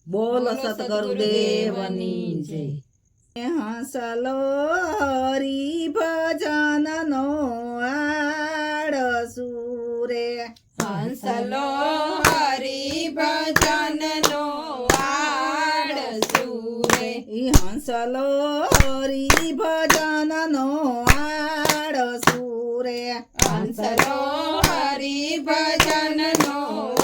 બોલ સતગુરુદેવની જય। હંસલો હરી ભજન નો આળસુ રે, હંસલો હરી ભજન નો આળસુ રે, હંસલો હરી ભજન નો આળસુ રે, હંસલો હરી ભજન નો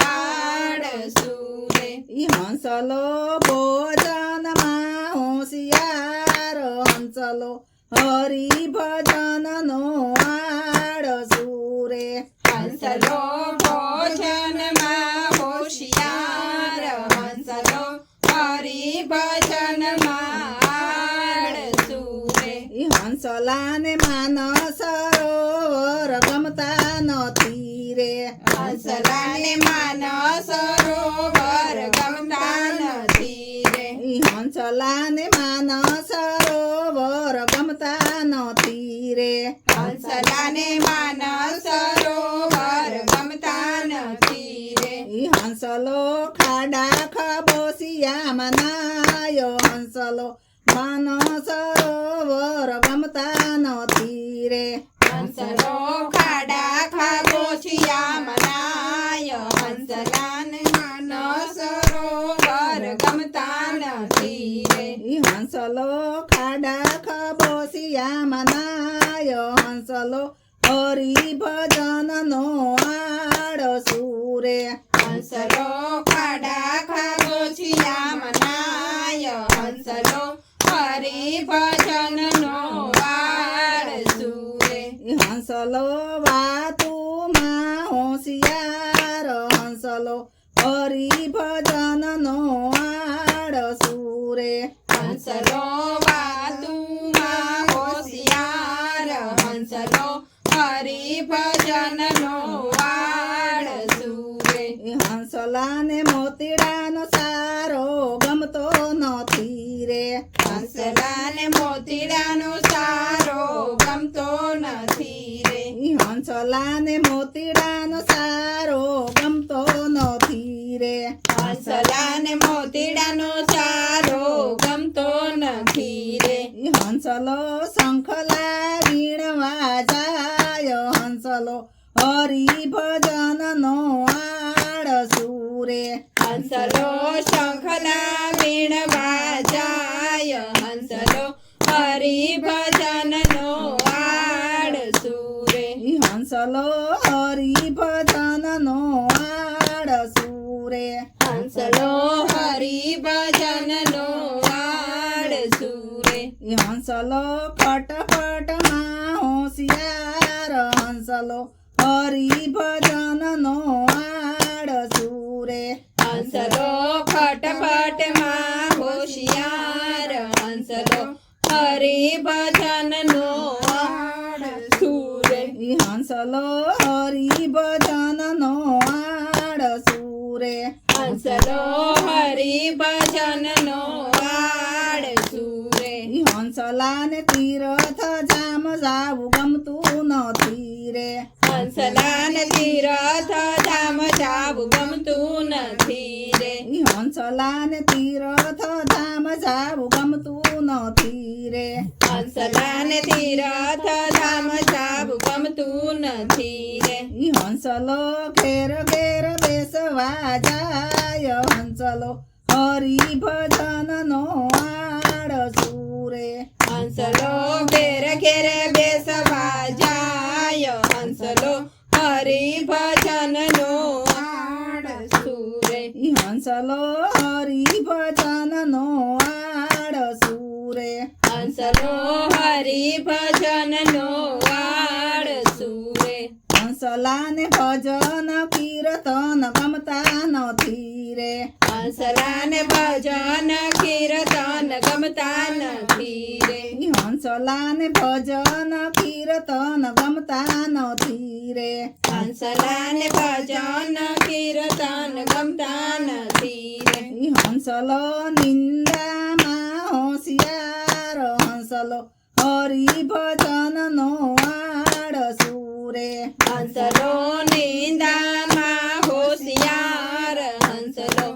આળસુ રે, હંસલો ભોજન માં હોશિયાર, હંસલો હરી ભજન નો આળસુ રે, હંસલો ભોજન માં હોશિયાર, હંસલો હરી ભજન માં આળસુ રે, હંસલાને માનસ સરોવર ગમતા નથી રે, હંસલાને માનસ સરોવર ગમતા નથી રે, હંસલાને માનસ સરોવર ગમતા નથી રે, હંસલાને માનસ સરોવર ગમતા નથી રે, હંસલો ખાડા ખબોશિયામાં નાયો, હંસલો માનસ સરોવર ગમતા નથી રે, હંસલો ખાડા ખાબોચિયામાં નાયો, હંસલાને માનસ સરોવર ગમતા નથી રે, હંસલો ખાડા ખબોશિયામાં નાયો, હંસલો હરી ભજન નો આળસુ રે, હંસલો ખાડા ખાબોચિયામાં નાયો, હંસલો હરી ભજન નો આળસુ રે, હંસલો વાતુમાં હોશિયાર, હંસલો હરી ભજન નો આળસુ રે, હંસલો વાતુમાં હોશિયાર, હંસલો હરી ભજન નો આળસુ રે, હંસલાને મોતીડાનો સારો ગમતો નથી રે, હંસલાને મોતીડાનો સારો ગમતો નથી રે, હંસલાને મોતીડાનો સારો ગમતો નથી રે, હંસલાને મોતીડાનો સારો ગમતો નથી રે, હંસલો શંખલા વીણવા જાય, હંસલો હરી ભજન નો આળસુ રે, હંસલો શંખલા વીણવા જાય, હંસલો હરી ભજન નો આળસુ રે, હંસલો હરી ભજન નો આળસુ રે, હંસલો હરી ભજન નો આળસુ રે, હંસલો ફટફટ માં હોશિયાર, હંસલો હરી ભજન નો આળસુ રે, હંસલો ફટફટ માં હોશિયાર, હંસલો હરી ભજન નો આળસુ રે, હંસલો હરી ભજન નો આળસુ રે, હંસલો હરી ભજન નો આળસુ રે, હંસલાને તીરથ જામ જાવું ગમતું નથી રે, હંસલાને તીરથ ધામ જાવું ગમતું નથી રે, હંસલાને તીરથ ધામ જાવું ગમતું નથી રે, હંસલાને તીરથ ધામ જાવું ગમતું નથી રે, હંસલો ઘેર ઘેર બેસવા જાય, હંસલો હરી ભજન નો આળસુ રે, હંસલો ઘેર ઘેર બેસવા જાય, હંસલો હરી ભજન નો આળસુ રે, હંસલો હરી ભજન નો આળસુ રે, હંસલો હરી ભજન નો આળસુ રે, હંસલાને ભજન કીર્તન ગમતા નથી રે, હંસલાને ભજન કીર્તન ગમતા નથી રે, હંસલાને ભજન કીર્તન ગમતા નથી રે, હંસલાને ભજન કીર્તન ગમતા નથી રે, હંસલો નિંદામાં હોશિયાર, હંસલો હરી ભજન નો આળસુ રે, હંસલો નિંદામાં હોશિયાર, હંસલો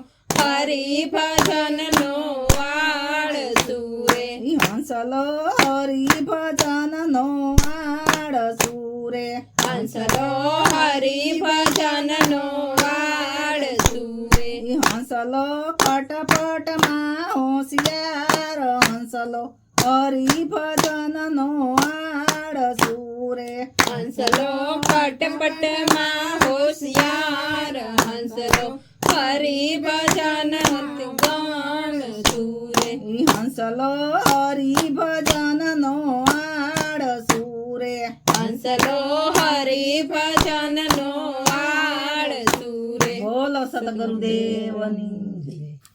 હરી ભજનનો આળસુ રે હંસલો હરી ભજનનો આળસુ રે હંસલો હરી ભજનનો આળસુ રે હંસલો પટપટમાં હોશિયાર હંસલો હરી ભજનનો આળસુ રે હંસલો પટપટમાં હોશિયાર હંસલો હરી ભજન ગણતું રે હંસલો હરી ભજનનો આળસુ રે હંસલો હરી ભજનનો આળસુ રે બોલો સતગુરુદેવની